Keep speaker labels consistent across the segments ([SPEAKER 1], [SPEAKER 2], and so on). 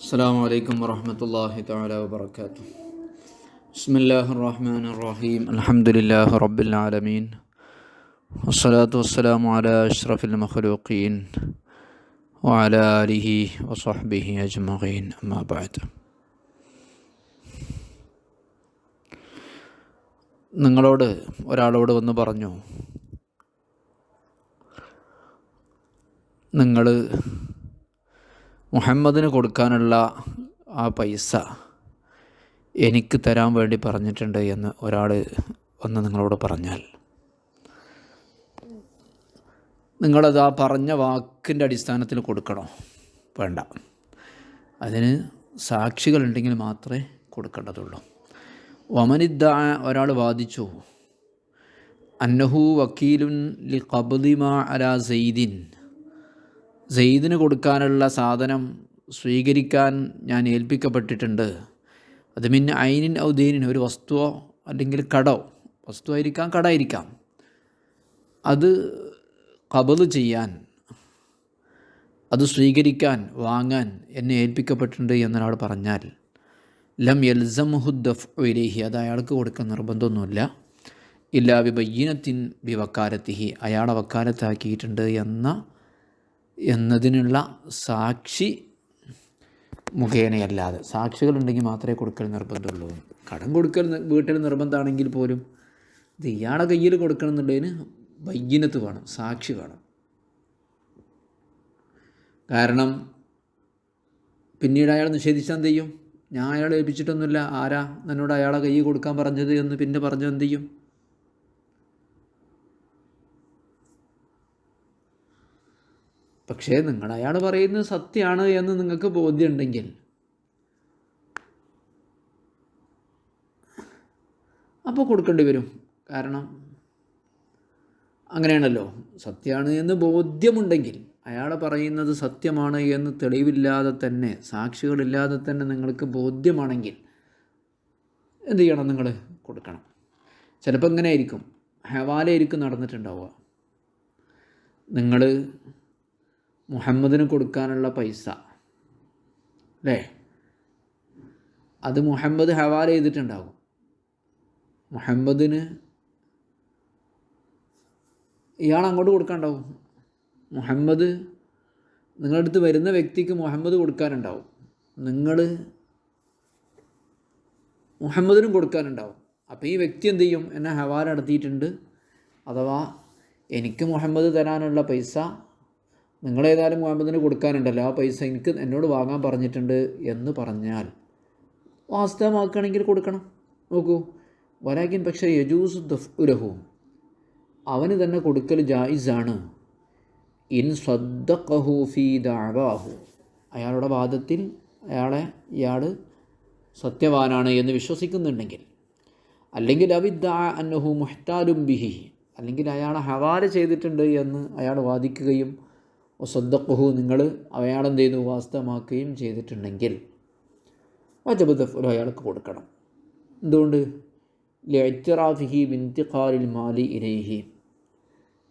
[SPEAKER 1] السلام عليكم ورحمة الله تعالى وبركاته. بسم الله الرحمن الرحيم. الحمد لله رب العالمين، والصلاة والسلام على أشرف المخلوقين وعلى آله وصحبه أجمعين. أما بعد. നിങ്ങളോട് ഒരാളോട് വന്ന് പറഞ്ഞു, നിങ്ങൾ മുഹമ്മദിന് കൊടുക്കാനുള്ള ആ പൈസ എനിക്ക് തരാൻ വേണ്ടി പറഞ്ഞിട്ടുണ്ട് എന്ന് ഒരാൾ വന്ന് നിങ്ങളോട് പറഞ്ഞാൽ, നിങ്ങളത് ആ പറഞ്ഞ വാക്കിൻ്റെ അടിസ്ഥാനത്തിൽ കൊടുക്കണോ? വേണ്ട. അതിന് സാക്ഷികളുണ്ടെങ്കിൽ മാത്രമേ കൊടുക്കേണ്ടതുള്ളൂ. വമനിദ്ദ, ഒരാൾ വാദിച്ചു, അന്നഹു വക്കീലുൻ ലി ഖബ്ദി മാ അലാ സെയ്ദിൻ, സെയ്ദിന് കൊടുക്കാനുള്ള സാധനം സ്വീകരിക്കാൻ ഞാൻ ഏൽപ്പിക്കപ്പെട്ടിട്ടുണ്ട്. അത് മിൻ ഐനിൻ ഔ ദീനിൻ, ഒരു വസ്തുവോ അല്ലെങ്കിൽ കടോ, വസ്തുവായിരിക്കാം കടായിരിക്കാം, അത് ഖബ്ദ് ചെയ്യാൻ, അത് സ്വീകരിക്കാൻ, വാങ്ങാൻ എന്നെ ഏൽപ്പിക്കപ്പെട്ടിട്ടുണ്ട് എന്നൊരാൾ പറഞ്ഞാൽ, ലം യൽസംഹു ദഫ്ഉ ഇലൈഹി, അത് അയാൾക്ക് കൊടുക്കാൻ നിർബന്ധമൊന്നുമില്ല. ഇല്ലാ ബിബയ്യിനത്തിൻ ബിവക്കാലത്തിഹി, അയാളെ വക്കാലത്താക്കിയിട്ടുണ്ട് എന്നതിനുള്ള സാക്ഷി മുഖേനയല്ലാതെ. സാക്ഷികളുണ്ടെങ്കിൽ മാത്രമേ കൊടുക്കൽ നിർബന്ധമുള്ളൂ. കടം കൊടുക്കൽ വീട്ടിൽ നിർബന്ധമാണെങ്കിൽ പോലും ഇത് ഇയാളെ കയ്യിൽ കൊടുക്കണം എന്നുള്ളതിന് ബയ്യിനത്ത് വേണം, സാക്ഷി വേണം. കാരണം പിന്നീട് അയാൾ നിഷേധിച്ചാൽ എന്ത് ചെയ്യും? ഞാൻ അയാളെ ഏൽപ്പിച്ചിട്ടൊന്നുമില്ല, ആരാ എന്നോട് അയാളെ കയ്യിൽ കൊടുക്കാൻ പറഞ്ഞത് എന്ന് പിന്നെ പറഞ്ഞത് എന്ത് ചെയ്യും? പക്ഷേ നിങ്ങൾ അയാൾ പറയുന്നത് സത്യമാണ് എന്ന് നിങ്ങൾക്ക് ബോധ്യമുണ്ടെങ്കിൽ അപ്പോൾ കൊടുക്കേണ്ടി വരും. കാരണം അങ്ങനെയാണല്ലോ, സത്യമാണ് എന്ന് ബോധ്യമുണ്ടെങ്കിൽ, അയാൾ പറയുന്നത് സത്യമാണ് എന്ന് തെളിവില്ലാതെ തന്നെ, സാക്ഷികളില്ലാതെ തന്നെ നിങ്ങൾക്ക് ബോധ്യമാണെങ്കിൽ എന്ത് ചെയ്യണം? നിങ്ങൾ കൊടുക്കണം. ചിലപ്പോൾ ഇങ്ങനെ ആയിരിക്കും, ഹവാലയായിരിക്കും നടന്നിട്ടുണ്ടാവുക. നിങ്ങൾ മുഹമ്മദിന് കൊടുക്കാനുള്ള പൈസ അല്ലേ, അത് മുഹമ്മദ് ഹവാല ചെയ്തിട്ടുണ്ടാകും. മുഹമ്മദിന് ഇയാൾ അങ്ങോട്ട് കൊടുക്കാനുണ്ടാവും. മുഹമ്മദ് നിങ്ങളുടെ അടുത്ത് വരുന്ന വ്യക്തിക്ക് മുഹമ്മദ് കൊടുക്കാനുണ്ടാവും, നിങ്ങൾ മുഹമ്മദിനും കൊടുക്കാനുണ്ടാവും. അപ്പോൾ ഈ വ്യക്തി എന്ത് ചെയ്യും? എന്നെ ഹവാല നടത്തിയിട്ടുണ്ട്, അഥവാ എനിക്ക് മുഹമ്മദ് തരാനുള്ള പൈസ നിങ്ങളേതായാലും മുഹമ്മദിന് കൊടുക്കാനുണ്ടല്ലോ, ആ പൈസ എന്നോട് വാങ്ങാൻ പറഞ്ഞിട്ടുണ്ട് എന്ന് പറഞ്ഞാൽ വാസ്തവമാക്കുകയാണെങ്കിൽ കൊടുക്കണം. നോക്കൂ, വലാകിൻ, പക്ഷേ യജൂസു ദഫ്ഉലഹു, അവന് തന്നെ കൊടുക്കൽ ജായിസാണ്. ഇൻ സദ്ദഖഹു ഫീ ദഅവാഹു, അയാളുടെ വാദത്തിൽ ഇയാൾ സത്യവാനാണ് എന്ന് വിശ്വസിക്കുന്നുണ്ടെങ്കിൽ. അല്ലെങ്കിൽ അവിദ്ദഅ അന്നഹു മുഹ്താലും ബിഹി, അല്ലെങ്കിൽ അയാളെ ഹവാല ചെയ്തിട്ടുണ്ട് എന്ന് അയാൾ വാദിക്കുകയും വസദ്ദഖഹു, നിങ്ങൾ അയാളെന്ത് ചെയ്തു? വാസ്തവമാക്കുകയും ചെയ്തിട്ടുണ്ടെങ്കിൽ വജബ ദഫ്ഉലഹു, അയാൾക്ക് കൊടുക്കണം. എന്തുകൊണ്ട്? ലിഇഅ്തിറാഫിഹി ബിൻതിഖാലിൽ മാലി ഇലൈഹി,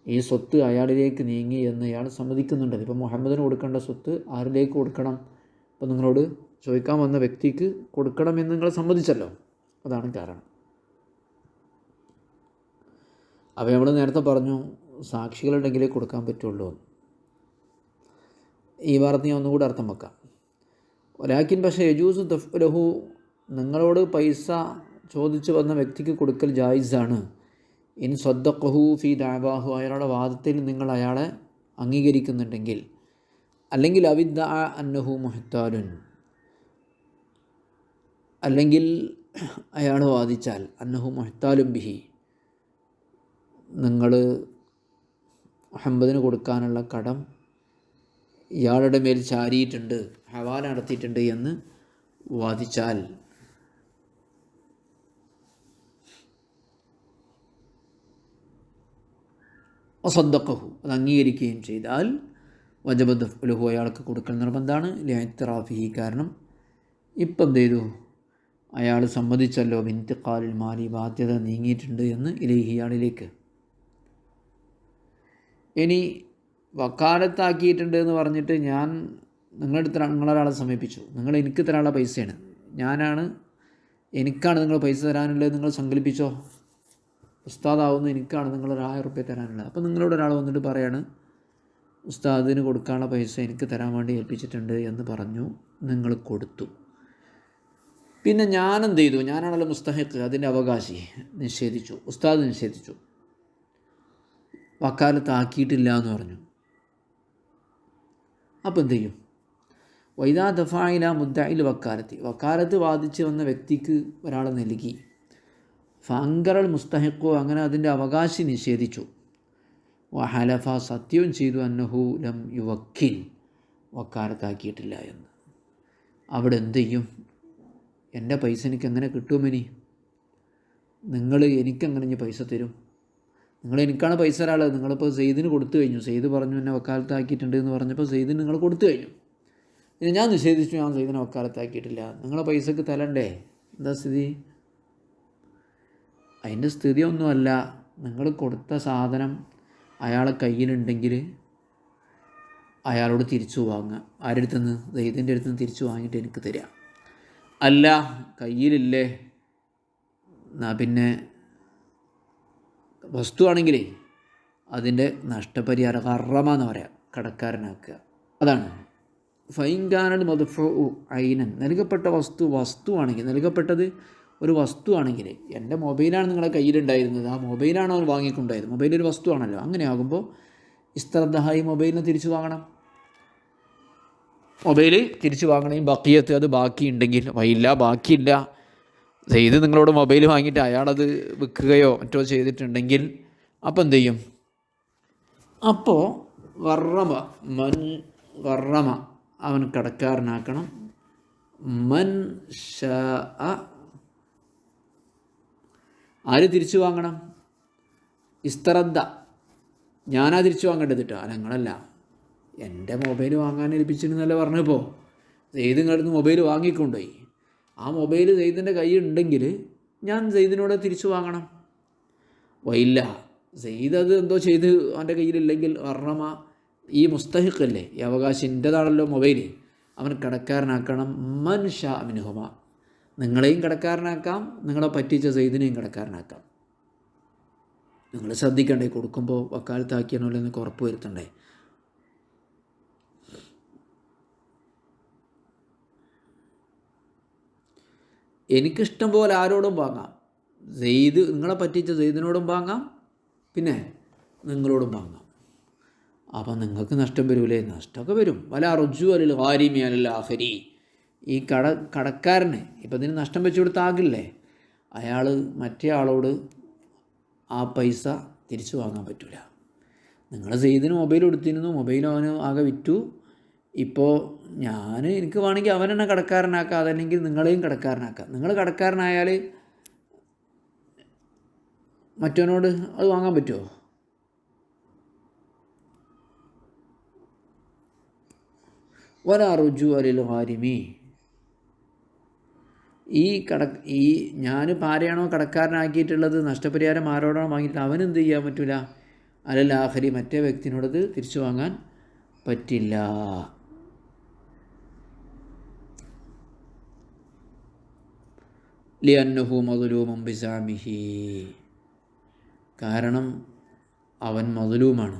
[SPEAKER 1] ഈ സ്വത്ത് അയാളിലേക്ക് നീങ്ങി എന്ന് അയാൾ സമ്മതിക്കുന്നുണ്ട്. ഇപ്പോൾ മുഹമ്മദിന് കൊടുക്കേണ്ട സ്വത്ത് ആരിലേക്ക് കൊടുക്കണം? ഇപ്പോൾ നിങ്ങളോട് ചോദിക്കാൻ വന്ന വ്യക്തിക്ക് കൊടുക്കണമെന്ന് നിങ്ങൾ സമ്മതിച്ചല്ലോ, അതാണ് കാരണം. അപ്പോൾ നമ്മൾ നേരത്തെ പറഞ്ഞു, സാക്ഷികളുണ്ടെങ്കിലേ കൊടുക്കാൻ പറ്റുള്ളൂ. ഈ വാർത്ത ഞാൻ ഒന്നുകൂടി അർത്ഥം വെക്കാം. വലാകിൻ, പക്ഷേ യജൂസു ദഫ്ഉലഹു, നിങ്ങളോട് പൈസ ചോദിച്ചു വന്ന വ്യക്തിക്ക് കൊടുക്കൽ ജായിസാണ്. ഇൻ സദ്ദഖഹു ഫീ ദഅവാഹു, അയാളുടെ വാദത്തിൽ നിങ്ങൾ അയാളെ അംഗീകരിക്കുന്നുണ്ടെങ്കിൽ. അല്ലെങ്കിൽ അവിദ്ദഅ അന്നഹു മുഹ്താലുൻ, അല്ലെങ്കിൽ അയാൾ വാദിച്ചാൽ അന്നഹു മുഹ്താലും ബിഹി, നിങ്ങൾ മുഹമ്മദിന് കൊടുക്കാനുള്ള കടം ഇയാളുടെ മേൽ ചാരിയിട്ടുണ്ട്, ഹവാല നടത്തിയിട്ടുണ്ട് എന്ന് വാദിച്ചാൽ, വസദ്ദഖഹു, അത് അംഗീകരിക്കുകയും ചെയ്താൽ വജബ ദഫ്ഉലഹു, അയാൾക്ക് കൊടുക്കൽ നിർബന്ധമാണ്. ലിഇഅ്തിറാഫിഹി, കാരണം ഇപ്പം എന്ത് ചെയ്തു? അയാൾ സമ്മതിച്ചല്ലോ, ബിൻതിഖാലിൽ മാലി, ബാധ്യത നീങ്ങിയിട്ടുണ്ട് എന്ന് ഇലൈഹി, ഇയാളിലേക്ക്. ഇനി വക്കാലത്താക്കിയിട്ടുണ്ട് എന്ന് പറഞ്ഞിട്ട് ഞാൻ നിങ്ങളൊരാളെ സമീപിച്ചു, നിങ്ങൾ എനിക്ക് തരാനുള്ള പൈസയാണ്, എനിക്കാണ് നിങ്ങൾ പൈസ തരാനുള്ളത് നിങ്ങൾ സങ്കല്പിച്ചോ, ഉസ്താദാവുന്ന എനിക്കാണ് നിങ്ങൾ 1000 റുപ്യ തരാനുള്ളത്. അപ്പോൾ നിങ്ങളോട് ഒരാൾ വന്നിട്ട് പറയാണ് ഉസ്താദിന് കൊടുക്കാനുള്ള പൈസ എനിക്ക് തരാൻ വേണ്ടി ഏൽപ്പിച്ചിട്ടുണ്ട് എന്ന് പറഞ്ഞു, നിങ്ങൾ കൊടുത്തു. പിന്നെ ഞാനെന്ത് ചെയ്തു? ഞാനാണല്ലോ മുസ്തഹിഖ്, അതിൻ്റെ അവകാശി, നിഷേധിച്ചു, ഉസ്താദ് നിഷേധിച്ചു, വക്കാലത്താക്കിയിട്ടില്ല എന്ന് പറഞ്ഞു. അപ്പോൾ എന്ത് ചെയ്യും? വൈദാ ദഫായില മുദ്ദയിൽ വക്കാലത്ത് വാദിച്ച് വന്ന വ്യക്തിക്ക് ഒരാൾ നൽകി, ഫങ്കറൽ മുസ്തഹിഖോ, അങ്ങനെ അതിൻ്റെ അവകാശി നിഷേധിച്ചു, വഹലഫ, സത്യവും ചെയ്തു, അന്നഹു ലം യുവക്കിൽ, വക്കാലത്താക്കിയിട്ടില്ല എന്ന്. അവിടെ എന്ത് ചെയ്യും? എൻ്റെ പൈസ എനിക്ക് എങ്ങനെ കിട്ടുമെനി? നിങ്ങൾ എനിക്കെങ്ങനെ ഇനി പൈസ തരും? നിങ്ങൾ എനിക്കാണ് പൈസ തരാനുള്ളത്. നിങ്ങളിപ്പോൾ സെയ്ദിന് കൊടുത്തു കഴിഞ്ഞു, സെയ്ദ് പറഞ്ഞു എന്നെ വക്കാലത്താക്കിയിട്ടുണ്ട് എന്ന് പറഞ്ഞപ്പോൾ സെയ്ദിന് നിങ്ങൾ കൊടുത്തു കഴിഞ്ഞു. പിന്നെ ഞാൻ നിഷേധിച്ചു, ഞാൻ സെയ്ദിനെ വക്കാലത്താക്കിയിട്ടില്ല, നിങ്ങളെ പൈസക്ക് തരണ്ടേ? എന്താ സ്ഥിതി? അതിൻ്റെ സ്ഥിതി ഒന്നുമല്ല, നിങ്ങൾ കൊടുത്ത സാധനം അയാളെ കയ്യിലുണ്ടെങ്കിൽ അയാളോട് തിരിച്ചു വാങ്ങുക. ആരുടെ അടുത്തുനിന്ന്? സെയ്ദിൻ്റെ അടുത്തുനിന്ന് തിരിച്ചു വാങ്ങിയിട്ട് എനിക്ക് തരിക. അല്ല, കയ്യിലില്ലേ, എന്നാൽ പിന്നെ വസ്തുവാണെങ്കിലേ അതിൻ്റെ നഷ്ടപരിഹാരം ഹറമ എന്ന് പറയാം, കടക്കാരനാക്കുക. അതാണ് ഫൈൻകാനൽ മദ്ഫു ഐനൻ, നൽകപ്പെട്ട വസ്തുവാണെങ്കിൽ, നൽകപ്പെട്ടത് ഒരു വസ്തുവാണെങ്കിൽ, എൻ്റെ മൊബൈലാണ് നിങ്ങളുടെ കയ്യിലുണ്ടായിരുന്നത്, ആ മൊബൈലാണ് അവൻ വാങ്ങിക്കൊണ്ടായത്, മൊബൈൽ ഒരു വസ്തുവാണല്ലോ. അങ്ങനെ ആകുമ്പോൾ ഇസ്തറദ്ദഹായി മൊബൈലിനെ തിരിച്ചു വാങ്ങണം, മൊബൈൽ തിരിച്ചു വാങ്ങണമെങ്കിൽ ബക്കിയത്ത്, അത് ബാക്കിയുണ്ടെങ്കിൽ, ബാക്കിയില്ല, സെയ്ദ് നിങ്ങളോട് മൊബൈൽ വാങ്ങിയിട്ട് അയാളത് വിൽക്കുകയോ മറ്റോ ചെയ്തിട്ടുണ്ടെങ്കിൽ അപ്പോൾ എന്ത് ചെയ്യും? അപ്പോൾ ഗറമ അവൻ കടക്കാരനാക്കണം. മൻ ഷാ, ആര് തിരിച്ചു വാങ്ങണം? ഇസ്തറദ്ദ, ഞാനാ തിരിച്ചു വാങ്ങേണ്ടത് കേട്ടോ, നിങ്ങളല്ല. എൻ്റെ മൊബൈൽ വാങ്ങാൻ ഏൽപ്പിച്ചിരുന്നല്ലേ പറഞ്ഞപ്പോൾ, സെയ്ദ് നിങ്ങളുടെ മൊബൈൽ വാങ്ങിക്കൊണ്ടുപോയി, ആ മൊബൈൽ സെയ്ദിൻ്റെ കയ്യിലുണ്ടെങ്കിൽ ഞാൻ സെയ്ദിനോട് തിരിച്ചു വാങ്ങണം. വൈല്ല, സെയ്ദ് അത് എന്തോ ചെയ്ത് അവൻ്റെ കയ്യിലില്ലെങ്കിൽ വർണ്ണമ, ഈ മുസ്തഹിഖല്ലേ, ഈ അവകാശം എൻ്റെതാണല്ലോ മൊബൈൽ, അവൻ കടക്കാരനാക്കണം. മൻ ഷാ മിൻഹുമ, നിങ്ങളെയും കടക്കാരനാക്കാം, നിങ്ങളെ പറ്റിച്ച സെയ്ദിനെയും കടക്കാരനാക്കാം. നിങ്ങൾ ശ്രദ്ധിക്കണ്ടേ, കൊടുക്കുമ്പോൾ വക്കാലത്താക്കിയാണോ എന്നൊക്കെ ഉറപ്പ് വരുത്തണ്ടേ. എനിക്കിഷ്ടം പോലെ ആരോടും വാങ്ങാം, സെയ്ദ് നിങ്ങളെ പറ്റിച്ച സെയ്ദിനോടും വാങ്ങാം, പിന്നെ നിങ്ങളോടും വാങ്ങാം. അപ്പം നിങ്ങൾക്ക് നഷ്ടം വരൂലേ? നഷ്ടമൊക്കെ വരും. വല റുജു അലിൽ ഹാരിമി അലിൽ ആഖരി, ഈ കടക്കാരന് ഇപ്പം ഇതിന് നഷ്ടം വെച്ച് കൊടുത്താകില്ലേ, അയാൾ മറ്റേ ആളോട് ആ പൈസ തിരിച്ചു വാങ്ങാൻ പറ്റില്ല. നിങ്ങൾ സെയ്ദിന് മൊബൈൽ കൊടുത്തിരുന്നു, മൊബൈൽ അവന് ആകെ വിറ്റു, ഇപ്പോൾ എനിക്ക് വേണമെങ്കിൽ അവനെന്നെ കടക്കാരനാക്കാം, അതല്ലെങ്കിൽ നിങ്ങളെയും കടക്കാരനാക്കാം. നിങ്ങൾ കടക്കാരനായാൽ മറ്റവനോട് അത് വാങ്ങാൻ പറ്റുമോ? വലാ റുജു അലിൽ ഹാരിമി, ഈ ഞാനിപ്പോൾ ആരെയാണോ കടക്കാരനാക്കിയിട്ടുള്ളത്, നഷ്ടപരിഹാരം ആരോടാണോ വാങ്ങിയിട്ടുള്ളത്, അവനെന്ത് ചെയ്യാൻ പറ്റില്ല? അലൽ ആഖരി, മറ്റേ വ്യക്തിനോടത് തിരിച്ചു വാങ്ങാൻ പറ്റില്ല. ലിഅന്നഹു മദ്ലൂമുൻ ബിസാമിഹി, കാരണം അവൻ മദ്ലൂമാണ്.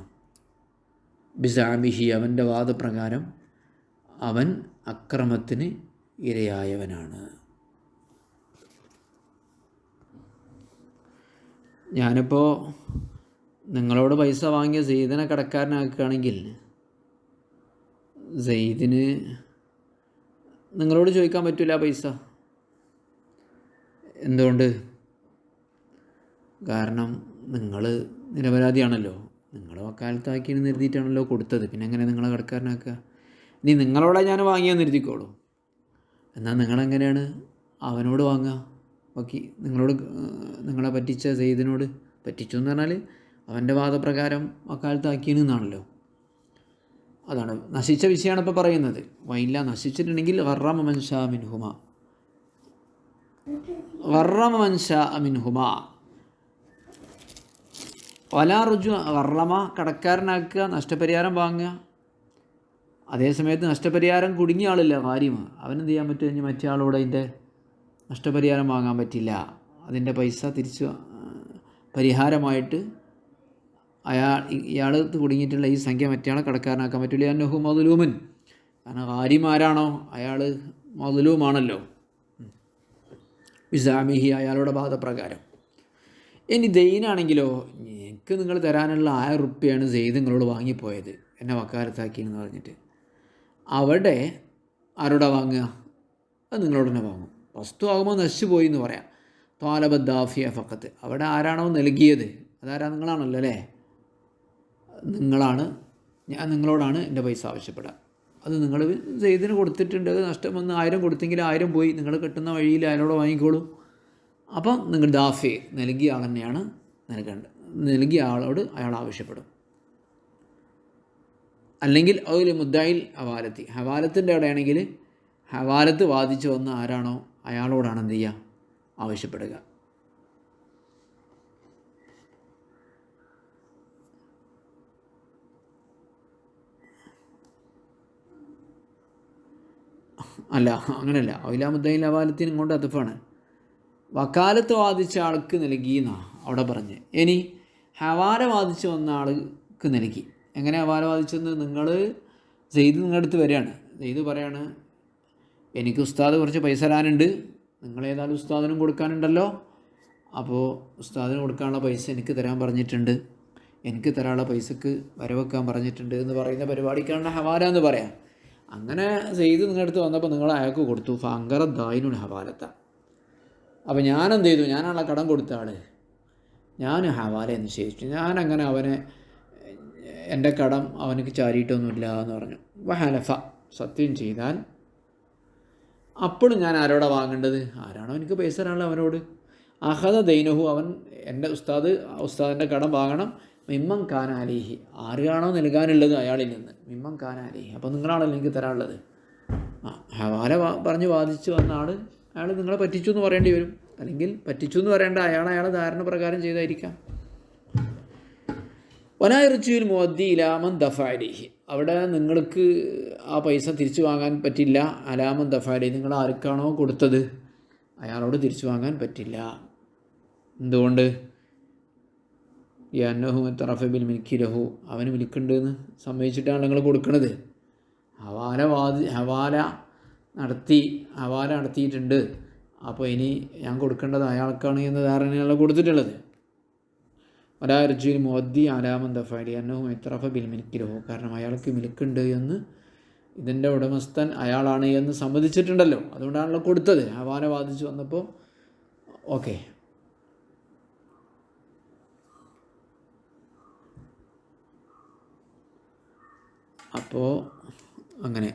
[SPEAKER 1] ബിസാമിഹി, അവൻ്റെ വാദപ്രകാരം അവൻ അക്രമത്തിന് ഇരയായവനാണ്. ഞാനിപ്പോൾ നിങ്ങളോട് പൈസ വാങ്ങിയ സെയ്ദിനെ കടക്കാരനാക്കുകയാണെങ്കിൽ സെയ്ദിന് നിങ്ങളോട് ചോദിക്കാൻ പറ്റില്ല പൈസ. എന്തുകൊണ്ട്? കാരണം നിങ്ങൾ നിരപരാധിയാണല്ലോ, നിങ്ങൾ വക്കാലത്താക്കിയെന്ന് നിർത്തിയിട്ടാണല്ലോ കൊടുത്തത്, പിന്നെ എങ്ങനെ നിങ്ങളെ കടക്കാരനാക്കുക? ഇനി നിങ്ങളോടെ ഞാൻ വാങ്ങിയാൽ നിർത്തിക്കോളൂ, എന്നാൽ നിങ്ങളെങ്ങനെയാണ് അവനോട് വാങ്ങുക? ബാക്കി നിങ്ങളെ പറ്റിച്ച സെയ്ദിനോട് പറ്റിച്ചു എന്ന് പറഞ്ഞാൽ അവൻ്റെ വാദപ്രകാരം വക്കാലത്താക്കിയെന്നാണല്ലോ. അതാണ് നശിച്ച വിഷയമാണ് ഇപ്പോൾ പറയുന്നത്. വൈല്ല, നശിച്ചിട്ടുണ്ടെങ്കിൽ ഗറമ മൻ ഷാ മിൻഹുമ, ഗറമ മൻ ഷാ മിൻഹുമ. വലാ റുജു, ഗറമ കടക്കാരനാക്കുക, നഷ്ടപരിഹാരം വാങ്ങുക. അതേസമയത്ത് നഷ്ടപരിഹാരം കുടുങ്ങിയ ആളില്ല കാര്യമ, അവനെന്ത് ചെയ്യാൻ പറ്റും? കഴിഞ്ഞ് മറ്റേ ആളോട് അതിൻ്റെ നഷ്ടപരിഹാരം വാങ്ങാൻ പറ്റില്ല. അതിൻ്റെ പൈസ തിരിച്ച് പരിഹാരമായിട്ട് ഇയാൾ കുടുങ്ങിയിട്ടുള്ള ഈ സംഖ്യ മറ്റേ കടക്കാരനാക്കാൻ പറ്റില്ല. അന്നഹു മദ്ലൂമൻ, കാരണം കാര്യമാരാണോ അയാൾ മദ്ലൂമാണല്ലോ, ബിസാമിഹി അയാളുടെ വാദപ്രകാരം. ഇനി ദൈനാണെങ്കിലോ, എനിക്ക് നിങ്ങൾ തരാനുള്ള 1000 റുപ്യയാണ് സെയ്ദ് നിങ്ങളോട് വാങ്ങിപ്പോയത് എന്നെ വക്കാലത്താക്കിയെന്ന് പറഞ്ഞിട്ട്, അവിടെ ആരോടാ വാങ്ങുക? അത് നിങ്ങളോട് തന്നെ വാങ്ങും. വസ്തു ആകുമ്പോൾ നശിച്ചു പോയി എന്ന് പറയാം. ത്വാലബദ്ദാഫിയ ഫക്കത്ത്, അവിടെ ആരാണോ നൽകിയത് അതാരാ? നിങ്ങളാണല്ലോ അല്ലേ? ഞാൻ നിങ്ങളോടാണ് എൻ്റെ പൈസ ആവശ്യപ്പെടുക. അത് നിങ്ങൾ സെയ്ദിന് കൊടുത്തിട്ടുണ്ട്, അത് നഷ്ടം വന്ന് 1000 കൊടുത്തെങ്കിൽ 1000 പോയി, നിങ്ങൾ കിട്ടുന്ന വഴിയിൽ അയാളോട് വാങ്ങിക്കോളൂ. അപ്പം നിങ്ങൾ ദാഫി നൽകിയ ആൾ തന്നെയാണ് നൽകേണ്ടത്. നൽകിയ ആളോട് അയാൾ ആവശ്യപ്പെടും. അല്ലെങ്കിൽ അതിൽ മുദ്ദായിൽ ഹവാലത്തി, ഹവാലത്തിൻ്റെ അവിടെയാണെങ്കിൽ ഹവാലത്ത് വാദിച്ചു വന്ന ആരാണോ അയാളോടാണ് എന്ത് ചെയ്യുക? ആവശ്യപ്പെടുക. അല്ല, അങ്ങനെയല്ല. ഔലാ മുദ്ദയിൽ ഹവാലത്തിന് ഇങ്ങോട്ട് അത്തുഫാണ്. വക്കാലത്ത് വാദിച്ച ആൾക്ക് നൽകിയെന്നാണ് അവിടെ പറഞ്ഞ്. ഇനി ഹവാല വാദിച്ച് വന്ന ആൾക്ക് നൽകി. എങ്ങനെ ഹവാല വാദിച്ചെന്ന്? നിങ്ങൾ സെയ്ദ് നിങ്ങളുടെ അടുത്ത് വരികയാണ്. സെയ്ദ് പറയാണ്, എനിക്ക് ഉസ്താദ് കുറച്ച് പൈസ തരാനുണ്ട്, നിങ്ങളേതായാലും ഉസ്താദിനും കൊടുക്കാനുണ്ടല്ലോ, അപ്പോൾ ഉസ്താദിന് കൊടുക്കാനുള്ള പൈസ എനിക്ക് തരാൻ പറഞ്ഞിട്ടുണ്ട്, എനിക്ക് തരാനുള്ള പൈസക്ക് വരവെക്കാൻ പറഞ്ഞിട്ടുണ്ട് എന്ന് പറയുന്ന പരിപാടിക്കാണ് ഹവാല എന്ന് പറയാം. അങ്ങനെ സെയ്ദ് നിങ്ങളുടെ അടുത്ത് വന്നപ്പോൾ നിങ്ങൾ അയാൾക്ക് കൊടുത്തു. ഫങ്കറ ദായിനുൽ ഹവാലത്ത. അപ്പോൾ ഞാനെന്ത് ചെയ്തു? ഞാനാണല്ലോ കടം കൊടുത്ത ആൾ, ഞാൻ ഹവാല നിശ്ചയിച്ചു. ഞാനങ്ങനെ അവനെ എൻ്റെ കടം അവനക്ക് ചാരിയിട്ടൊന്നുമില്ല എന്ന് പറഞ്ഞു. വഹലഫ, സത്യം ചെയ്താൽ അപ്പോഴും ഞാൻ ആരോടാ വാങ്ങേണ്ടത്? ആരാണോ എനിക്ക് പൈസ തരാനുള്ളത് അവനോട്. അഹദ ദൈനഹു, അവൻ എൻ്റെ ഉസ്താദിൻ്റെ കടം വാങ്ങണം. മിമ്മൻ ഖാൻ അലിഹി, ആരാണോ നൽകാനുള്ളത് അയാളിൽ നിന്ന്. മിമ്മൻ ഖാൻ അലിഹി, അപ്പോൾ നിങ്ങളാണല്ലോ എനിക്ക് തരാനുള്ളത്. ഹവാല പറഞ്ഞ് വാദിച്ച് വന്ന ആൾ അയാൾ നിങ്ങളെ പറ്റിച്ചു എന്ന് പറയേണ്ടി വരും. അല്ലെങ്കിൽ പറ്റിച്ചു എന്ന് പറയേണ്ട, അയാളെ ധാരണ പ്രകാരം ചെയ്തായിരിക്കാം. വലായിറച്ചിയിൽ മുഅദ്ദി ഇലാമൻ ദഫഅലിഹി, അവിടെ നിങ്ങൾക്ക് ആ പൈസ തിരിച്ചു വാങ്ങാൻ പറ്റില്ല. അലാമൻ ദഫഅലിഹി, നിങ്ങൾ ആർക്കാണോ കൊടുത്തത് അയാളോട് തിരിച്ചു വാങ്ങാൻ പറ്റില്ല. എന്തുകൊണ്ട്? യന്നഹു തറഫ ബിൽ മിൽക്കി ലഹു, അവന് മിൽക്കുണ്ടെന്ന് സമ്മതിച്ചിട്ടാണ് നിങ്ങൾ കൊടുക്കുന്നത്. ഹവാല നടത്തിയിട്ടുണ്ട്, അപ്പോൾ ഇനി ഞാൻ കൊടുക്കേണ്ടത് അയാൾക്കാണ് എന്ന ധാരണയാണ് കൊടുത്തിട്ടുള്ളത്. വലായിറച്ചിയിൽ മുഅദ്ദി അലാമൻ ദഫഅലി അന്നഹു ഇത്രഫ ബിൽ മിൽക്കി ലഹു, കാരണം അയാൾക്ക് മിൽക്കുണ്ട് എന്ന്, ഇതിൻ്റെ ഉടമസ്ഥൻ അയാളാണ് എന്ന് സമ്മതിച്ചിട്ടുണ്ടല്ലോ, അതുകൊണ്ടാണല്ലോ കൊടുത്തത്. ഹവാല വാദിച്ച് വന്നപ്പോൾ ഓക്കെ. അപ്പോൾ അങ്ങനെ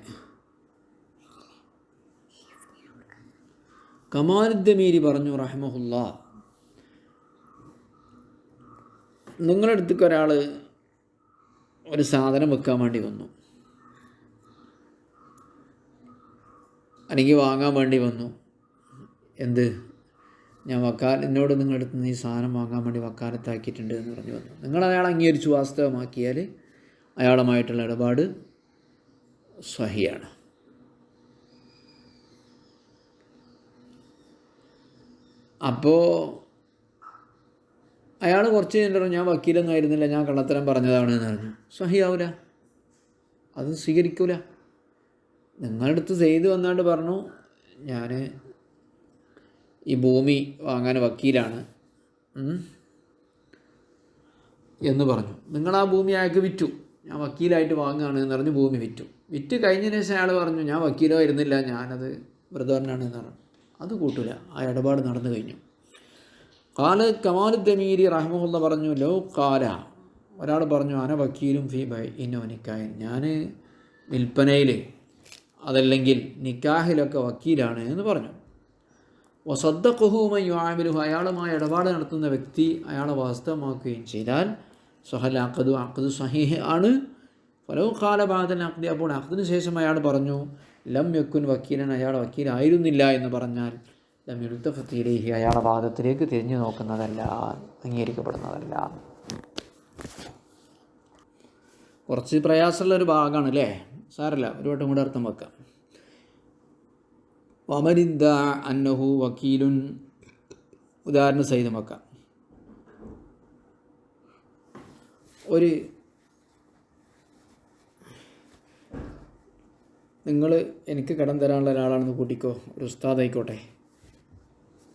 [SPEAKER 1] കമാലുദ്ദമീരി പറഞ്ഞു റഹ്മഹുല്ലാ, നിങ്ങളുടെ അടുത്തേക്ക് ഒരാൾ ഒരു സാധനം വെക്കാൻ വേണ്ടി വന്നു, അല്ലെങ്കിൽ വാങ്ങാൻ വേണ്ടി വന്നു. എന്ത്? എന്നോട് നിങ്ങളുടെ അടുത്ത് നിന്ന് ഈ സാധനം വാങ്ങാൻ വേണ്ടി വക്കാലത്താക്കിയിട്ടുണ്ട് എന്ന് പറഞ്ഞു വന്നു. നിങ്ങൾ അയാൾ അംഗീകരിച്ചു വാസ്തവമാക്കിയാൽ അയാളുമായിട്ടുള്ള ഇടപാട് സ്വഹിയാണ്. അപ്പോൾ അയാൾ കുറച്ച് കഴിഞ്ഞിട്ട് ഞാൻ വക്കീലൊന്നും ആയിരുന്നില്ല, ഞാൻ കള്ളത്തരം പറഞ്ഞതാണ് എന്ന് പറഞ്ഞു. സ്വഹിയാവില്ല, അത് സ്വീകരിക്കൂല. നിങ്ങളുടെ അടുത്ത് സെയ്ദ് വന്നാണ്ട് പറഞ്ഞു, ഞാൻ ഈ ഭൂമി വാങ്ങാൻ വക്കീലാണ് എന്ന് പറഞ്ഞു. നിങ്ങൾ ആ ഭൂമി അയാൾക്ക് വിറ്റു, ഞാൻ വക്കീലായിട്ട് വാങ്ങുകയാണ് എന്ന് പറഞ്ഞ് ഭൂമി വിറ്റ് കഴിഞ്ഞതിന് ശേഷം അയാൾ പറഞ്ഞു ഞാൻ വക്കീലോ ആയിരുന്നില്ല, ഞാനത് ബ്രദറിനാണ് എന്ന് പറഞ്ഞു. അത് കൂട്ടില്ല, ആ ഇടപാട് നടന്നു കഴിഞ്ഞു. കമാലുദ്ദമീരി റഹ്മഹുല്ല പറഞ്ഞു, ലോ കാല, ഒരാൾ പറഞ്ഞു അന വക്കീലും ഫീ ബൈ ഇന്നോനിക്കായൻ, ഞാൻ വിൽപ്പനയിൽ അതല്ലെങ്കിൽ നിക്കാഹിലൊക്കെ വക്കീലാണ് എന്ന് പറഞ്ഞു. വസദ്ദഖുഹു യുആമിലുഹു, അയാളുമായി ഇടപാട് നടത്തുന്ന വ്യക്തി അയാളെ വാസ്തവമാക്കുകയും ചെയ്താൽ സഹൽ അഖദു സഹീഹ് ആണ്. ഫലോ ഖാല ബഅദൽ അഖ്ദി, അപ്പോൾ അഖ്ദിന് ശേഷം അയാൾ പറഞ്ഞു ലം യക്കുൻ വക്കീലൻ, അയാൾ വക്കീലായിരുന്നില്ല എന്ന് പറഞ്ഞാൽ ലം യുൽതഫത് ഇലൈഹി, അയാളുടെ വാദത്തിലേക്ക് തിരിഞ്ഞു നോക്കുന്നതല്ല, അംഗീകരിക്കപ്പെടുന്നതല്ല. കുറച്ച് പ്രയാസമുള്ളൊരു ഭാഗമാണ് അല്ലേ? സാരല്ല, ഒരു വട്ടം കൂടെ അർത്ഥം വെക്കാം. വമനിദ്ദ അന്നഹു വക്കീലുൻ, ഉദാഹരണ സഹിതം വെക്കാം. നിങ്ങൾ എനിക്ക് കടം തരാനുള്ള ഒരാളാണെന്ന് കൂട്ടിക്കോ, ഒരു ഉസ്താദ് ആയിക്കോട്ടെ,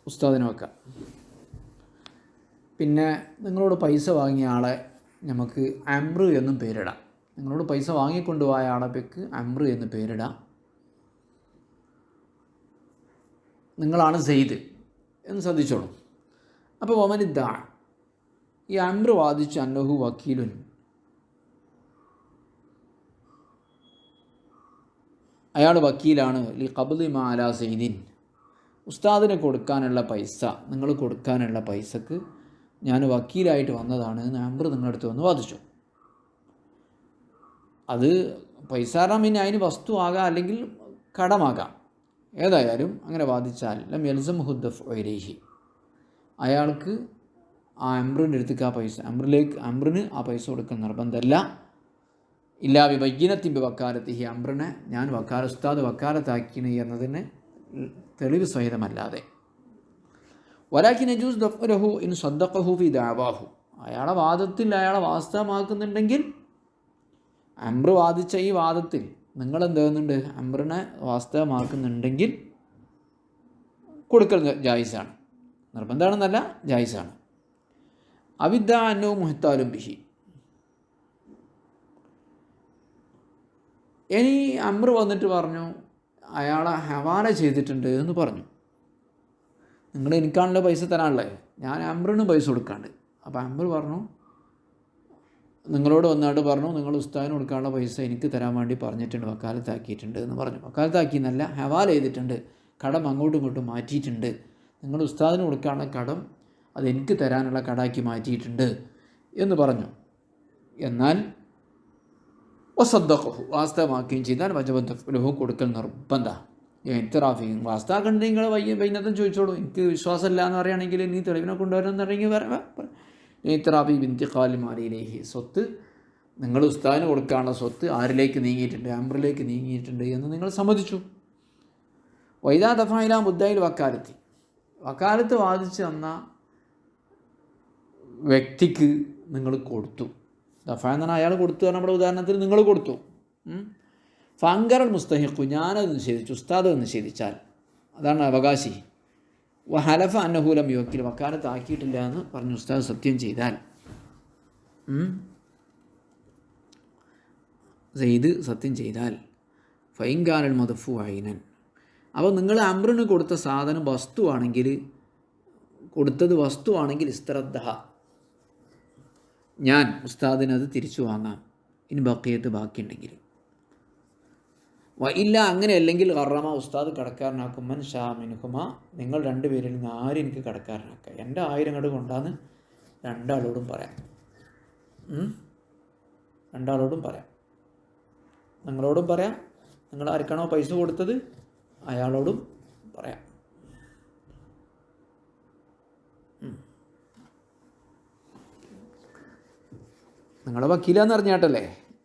[SPEAKER 1] ഉസ്താദിനെ വെക്കാം. പിന്നെ നിങ്ങളോട് പൈസ വാങ്ങിയ ആളെ നമുക്ക് അമ്രു എന്നും പേരിടാം. നിങ്ങളോട് പൈസ വാങ്ങിക്കൊണ്ടുപോയ ആളെ പേക്ക് അമ്രു എന്ന് പേരിടാം. നിങ്ങളാണ് സെയ്ദ് എന്ന് ശ്രദ്ധിച്ചോളൂ. അപ്പോൾ വമനിദ്ദ, ഈ അമ്രു വാദിച്ചു അന്നഹു വക്കീലുൻ, അയാൾ വക്കീലാണ്, ലി ഖബ്ലി മാ അലാ സെയ്ദിൻ, ഉസ്താദിന് കൊടുക്കാനുള്ള പൈസ, നിങ്ങൾ കൊടുക്കാനുള്ള പൈസക്ക് ഞാൻ വക്കീലായിട്ട് വന്നതാണ് എന്ന് അമ്രു നിങ്ങളുടെ അടുത്ത് വന്ന് വാദിച്ചു. അത് പൈസ പിന്നെ അതിന് വസ്തു ആകാം, അല്ലെങ്കിൽ കടമാകാം. ഏതായാലും അങ്ങനെ വാദിച്ചാൽ ലം യൽസം ഹുദ്ദഫ് വൈരേഹി, അയാൾക്ക് ആ അമ്രുവിൻ്റെ അടുത്തേക്ക് ആ പൈസ, അമ്രിന് ആ പൈസ കൊടുക്കുന്ന നിർബന്ധമല്ല. ഇല്ലാ വിബയ്യനത്തിൻ്റെ വക്കാലത്തിഹി, അമ്രിനെ ഞാൻ ഉസ്താദ് വക്കാലത്താക്കിണ് എന്നതിന് തെളിവ് സഹിതമല്ലാതെ. വലാകിൻ യജൂസ് ദഫ്ഉഹു ഇൻ സദ്ദഖഹു ഫി ദഅവാഹു, അയാളെ വാദത്തിൽ അയാളെ വാസ്തവമാക്കുന്നുണ്ടെങ്കിൽ, അമ്രു വാദിച്ച ഈ വാദത്തിൽ നിങ്ങളെന്ത് ചെയ്യുന്നുണ്ട്, അമ്രിനെ വാസ്തവമാക്കുന്നുണ്ടെങ്കിൽ കൊടുക്കൽ ജായിസാണ്, നിർബന്ധമാണെന്നല്ല, ജായിസാണ്. അവിദ്ദ അന്നോ മുഹ്താലും ബിഹി, ഇനി അമ്രു വന്നിട്ട് പറഞ്ഞു അയാളെ ഹവാല ചെയ്തിട്ടുണ്ട് എന്ന് പറഞ്ഞു. നിങ്ങൾ എനിക്കാണല്ലോ പൈസ തരാനുള്ളത്, ഞാൻ അമ്രിന് പൈസ കൊടുക്കാണ്ട്. അപ്പോൾ അമ്രു പറഞ്ഞു, നിങ്ങളോട് വന്നാണ്ട് പറഞ്ഞു, നിങ്ങൾ ഉസ്താദിന് കൊടുക്കാനുള്ള പൈസ എനിക്ക് തരാൻ വേണ്ടി പറഞ്ഞിട്ടുണ്ട്, വക്കാലത്താക്കിയിട്ടുണ്ട് എന്ന് പറഞ്ഞു. വക്കാലത്താക്കിയെന്നല്ല, ഹവാല ചെയ്തിട്ടുണ്ട്, കടം അങ്ങോട്ടും ഇങ്ങോട്ടും മാറ്റിയിട്ടുണ്ട്. നിങ്ങൾ ഉസ്താദിന് കൊടുക്കാനുള്ള കടം അതെനിക്ക് തരാനുള്ള കടാക്കി മാറ്റിയിട്ടുണ്ട് എന്ന് പറഞ്ഞു. എന്നാൽ വസദ്ദഖഹു, വാസ്തവമാക്കുകയും ചെയ്താൽ വജബ ദഫ്ഉഹു, കൊടുക്കൽ നിർബന്ധ. ഇത്തറാഫി, വാസ്തവാക്കണ്ടെങ്കിൽ നിങ്ങൾ വൈകുന്നേരം ചോദിച്ചോളൂ, എനിക്ക് വിശ്വാസമില്ല എന്ന് പറയുകയാണെങ്കിൽ നീ തെളിവിനെ കൊണ്ടുവരുമെന്നുണ്ടെങ്കിൽ ഇത്തറാഫി ബിന്തിഖാലി മാലിയിലേഹി, സ്വത്ത് നിങ്ങൾ ഉസ്താദിന് കൊടുക്കാനുള്ള സ്വത്ത് ആരിലേക്ക് നീങ്ങിയിട്ടുണ്ട്, അമ്രിലേക്ക് നീങ്ങിയിട്ടുണ്ട് എന്ന് നിങ്ങൾ സമ്മതിച്ചു. വൈദാ ദഫായില മുദ്ദയിൽ വക്കാലത്തി, വക്കാലത്ത് വാദിച്ച് തന്ന വ്യക്തിക്ക് നിങ്ങൾ കൊടുത്തു. ദഫ എന്നാണ് അയാൾ കൊടുത്തു, നമ്മുടെ ഉദാഹരണത്തിൽ നിങ്ങൾ കൊടുത്തു. ഫങ്കറൽ മുസ്തഹിഖു, ഞാനത് നിഷേധിച്ചു, ഉസ്താദ് നിഷേധിച്ചാൽ, അതാണ് അവകാശി. വഹലഫ അന്നഹൂലം യുവക്കിൽ, വക്കാലത്ത് ആക്കിയിട്ടില്ല എന്ന് പറഞ്ഞു ഉസ്താദ് സത്യം ചെയ്താൽ, സെയ്ദ് സത്യം ചെയ്താൽ, ഫൈൻകാനൽ മദഫു ഐനൻ, അപ്പോൾ നിങ്ങൾ അമ്രിന് കൊടുത്ത സാധനം വസ്തുവാണെങ്കിൽ, കൊടുത്തത് വസ്തുവാണെങ്കിൽ ഇസ്തറദ്ദ, ഞാൻ ഉസ്താദിനത് തിരിച്ചു വാങ്ങാം, ഇനി ബക്കിയത്ത് ബാക്കിയുണ്ടെങ്കിൽ. ഇല്ല അങ്ങനെയല്ലെങ്കിൽ കറമ, ഉസ്താദ് കടക്കാരനാക്കും, മൻ ഷാ മിൻഹുമ, നിങ്ങൾ രണ്ടുപേരിൽ നിന്ന് ആരും എനിക്ക് കടക്കാരനാക്കുക, എൻ്റെ 1000 കട കൊണ്ടാന്ന് രണ്ടാളോടും പറയാം. രണ്ടാളോടും പറയാം, നിങ്ങളോടും പറയാം, നിങ്ങൾ ആർക്കാണോ പൈസ കൊടുത്തത് അയാളോടും പറയാം. നിങ്ങളെ വക്കീലാന്ന് അറിഞ്ഞാട്ടല്ലേ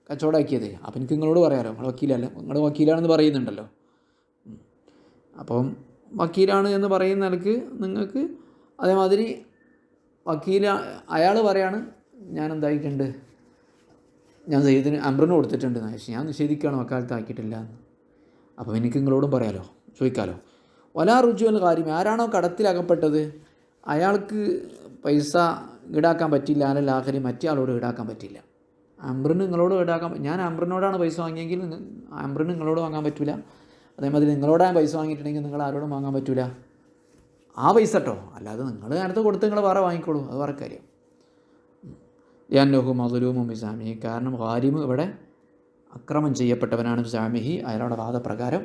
[SPEAKER 1] കച്ചവടമാക്കിയത്, അപ്പം എനിക്ക് നിങ്ങളോട് പറയാമല്ലോ, നിങ്ങൾ വക്കീലല്ല, നിങ്ങൾ വക്കീലാണെന്ന് പറയുന്നുണ്ടല്ലോ. അപ്പം വക്കീലാണ് എന്ന് പറയുന്ന നിലക്ക് നിങ്ങൾക്ക് അതേമാതിരി അയാൾ പറയാണ്, ഞാൻ എന്തായിട്ടുണ്ട്, ഞാൻ സെയ്ദിന് അമ്രിന് കൊടുത്തിട്ടുണ്ട്, ഞാൻ നിഷേധിക്കുകയാണ്, വക്കാലത്താക്കിയിട്ടില്ല എന്ന്. അപ്പം എനിക്ക് നിങ്ങളോടും പറയാമല്ലോ, ചോദിക്കാമല്ലോ. വലാ റുജുവൽ കാര്യം, ആരാണോ കടത്തിലകപ്പെട്ടത് അയാൾക്ക് പൈസ ഈടാക്കാൻ പറ്റില്ല, അല്ലെങ്കിൽ ആഖരി മറ്റേ ആളോട് ഈടാക്കാൻ പറ്റില്ല. അമ്രിന് നിങ്ങളോട് ഈടാക്കാൻ, ഞാൻ അമ്രിനോടാണ് പൈസ വാങ്ങിയെങ്കിൽ അമ്രിന് നിങ്ങളോട് വാങ്ങാൻ പറ്റില്ല. അതേമാതിരി നിങ്ങളോടാണ് പൈസ വാങ്ങിയിട്ടുണ്ടെങ്കിൽ നിങ്ങൾ ആരോടും വാങ്ങാൻ പറ്റില്ല ആ പൈസ കേട്ടോ. അല്ലാതെ നിങ്ങൾ നേരത്തെ കൊടുത്ത് നിങ്ങൾ വേറെ വാങ്ങിക്കോളൂ, അത് വേറെ കാര്യം. യാന്നഹു മദ്ലൂമും ബിസാമിഹി, കാരണം ഖാരിമ് ഇവിടെ അക്രമം ചെയ്യപ്പെട്ടവനാണ്, സാമിഹി അയാളുടെ വാദപ്രകാരം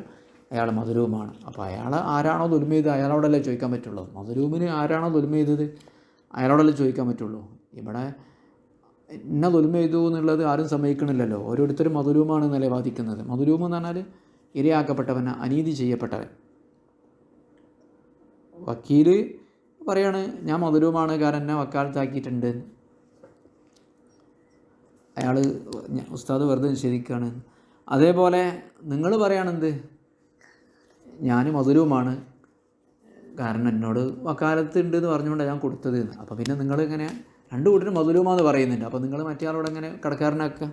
[SPEAKER 1] അയാൾ മദ്ലൂമാണ്. അപ്പോൾ അയാൾ ആരാണോ ദുൽമ ചെയ്തത് അയാളോടല്ലേ ചോദിക്കാൻ പറ്റുള്ളൂ. മദ്ലൂമിന് ആരാണോ ദുൽമ ചെയ്തത് അയാളോടല്ലേ ചോദിക്കാൻ പറ്റുള്ളൂ. ഇവിടെ ഇന്ന ദുൽമ ചെയ്തു എന്നുള്ളത് ആരും സമ്മതിക്കണില്ലല്ലോ, ഓരോരുത്തരും മദ്ലൂമാണെന്നല്ലേ വാദിക്കുന്നത്. മദ്ലൂം എന്ന് പറഞ്ഞാൽ ഇരയാക്കപ്പെട്ടവൻ, അനീതി ചെയ്യപ്പെട്ടവൻ. വക്കീൽ പറയാണ് ഞാൻ മദ്ലൂമാണ്, കാരണം എന്നെ വക്കാലത്താക്കിയിട്ടുണ്ട്. അയാൾ ഉസ്താദ് വെറുതെ നിഷേധിക്കുകയാണ്. അതേപോലെ നിങ്ങൾ പറയുകയാണെന്ത്, ഞാൻ മധുരവുമാണ്, കാരണം എന്നോട് വക്കാലത്ത് ഉണ്ട് എന്ന് പറഞ്ഞുകൊണ്ടാണ് ഞാൻ കൊടുത്തത് എന്ന്. അപ്പോൾ പിന്നെ നിങ്ങൾ ഇങ്ങനെ രണ്ട് കൂട്ടരും മധുരവുമാന്ന് പറയുന്നുണ്ട്, അപ്പോൾ നിങ്ങൾ മറ്റേ ആളോട് എങ്ങനെ കടക്കാരനാക്കുക?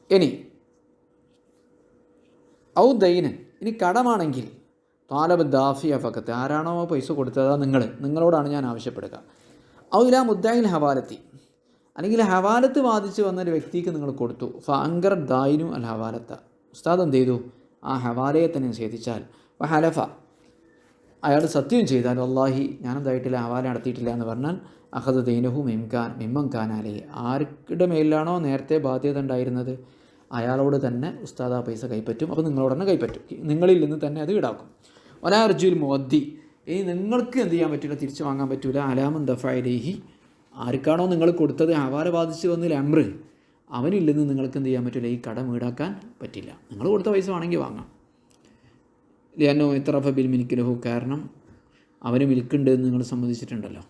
[SPEAKER 1] ഇനി ഔ ദൈനൻ, ഇനി കടമാണെങ്കിൽ താലബ് ദാഫിയ ഫക്കത്ത്, ആരാണോ പൈസ കൊടുത്തത് നിങ്ങളോടാണ് ഞാൻ ആവശ്യപ്പെടുക. ഔ ഇലാ മുദ്ദയിൽ ഹവാലത്തി, അല്ലെങ്കിൽ ഹവാലത്ത് വാദിച്ച് വന്നൊരു വ്യക്തിക്ക് നിങ്ങൾ കൊടുത്തു. ഫഅങ്കർ ദായിനു അൽ ഹവാലത്ത, ഉസ്താദ് എന്ത് ചെയ്തു? ആ ഹവാലയെ തന്നെ നിഷേധിച്ചാൽ, ഹലഫ, അയാൾ സത്യം ചെയ്താൽ, വല്ലാഹി ഞാനെന്തായിട്ടില്ല, ഹവാല നടത്തിയിട്ടില്ല എന്ന് പറഞ്ഞാൽ, അഹദ് ദൈനഹു മിമ്മൻ ഖാനാലേ, ആരുടെ മേലിലാണോ നേരത്തെ ബാധ്യത ഉണ്ടായിരുന്നത് അയാളോട് തന്നെ ഉസ്താദ് ആ പൈസ കൈപ്പറ്റും. അപ്പോൾ നിങ്ങളോട് തന്നെ കൈപ്പറ്റും, നിങ്ങളിൽ നിന്ന് തന്നെ അത് ഈടാക്കും. ഒലാ അർജുൽ മുഅദ്ദി, ഇനി നിങ്ങൾക്ക് എന്ത് ചെയ്യാൻ പറ്റില്ല, തിരിച്ചു വാങ്ങാൻ പറ്റില്ല. അലാമുൻ ദഫഅലൈഹി, ആർക്കാണോ നിങ്ങൾ കൊടുത്തത് ഹവാല ബാധിച്ച് വന്നില്ല അമ്ര, അവനിൽ നിന്ന് നിങ്ങൾക്ക് എന്ത് ചെയ്യാൻ പറ്റില്ല, ഈ കടം ഈടാക്കാൻ പറ്റില്ല. നിങ്ങൾ കൊടുത്ത പൈസ വേണമെങ്കിൽ വാങ്ങാം. ലിയന്നോ ഇത്രഫ ബിൽ മിൽക്ക് ലഹു, കാരണം അവന് മിൽക്കുണ്ട് എന്ന് നിങ്ങൾ സമ്മതിച്ചിട്ടുണ്ടല്ലോ.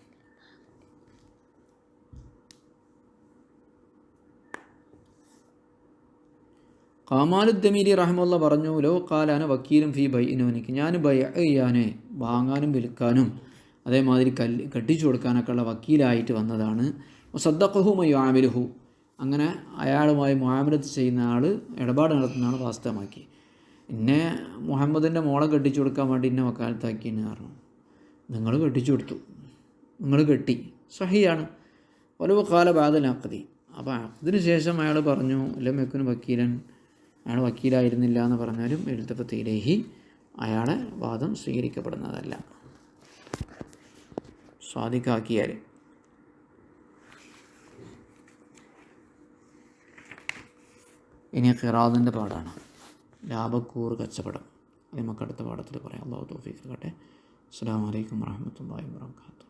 [SPEAKER 1] ഖാമാലുദ്ദമീരി റഹ്മത്തുള്ളാഹി പറഞ്ഞു, ലോ ഖാലാന വക്കീലും ഫീ ബൈഇനോനിക്ക്, ഞാൻ ബൈ ചെയ്യാൻ, വാങ്ങാനും വിൽക്കാനും അതേമാതിരി കെട്ടിച്ചു കൊടുക്കാനൊക്കെ ഉള്ള വക്കീലായിട്ട് വന്നതാണ്. സദ്ദഖഹു മയുആമിലുഹു, അങ്ങനെ അയാളുമായി മുആമലത്ത് ചെയ്യുന്ന ആൾ, ഇടപാട് നടത്തുന്ന ആൾ വാസ്തവമാക്കി, എന്നെ മുഹമ്മദിൻ്റെ മോളെ കെട്ടിച്ചു കൊടുക്കാൻ വേണ്ടി എന്നെ വക്കാലത്താക്കിയെന്ന് പറഞ്ഞു. നിങ്ങൾ കെട്ടിച്ചു കൊടുത്തു, നിങ്ങൾ കെട്ടി, സഹിയാണ്. ഒലവ് കാല ബാദലാക്കതി, അപ്പോൾ അതിന് ശേഷം അയാൾ പറഞ്ഞു ലം യകുൻ വക്കീലൻ, അയാൾ വക്കീലായിരുന്നില്ല എന്ന് പറഞ്ഞാലും എഴുത്തപ്പത്ത് ഇലൈഹി, അയാളെ വാദം സ്വീകരിക്കപ്പെടുന്നതല്ല. സ്വാദിഖാക്കിയാൽ ഇനി ഖിറാദിൻ്റെ പാടാണ്, ലാഭക്കൂറ് കച്ചവടം. അത് നമുക്ക് അടുത്ത പാഠത്തിൽ പറയാം. അല്ലാഹു തൗഫീഖ് നൽകട്ടെ. അസ്സലാമു അലൈക്കും വറഹ്മത്തുള്ളാഹി വബറകാതുഹു.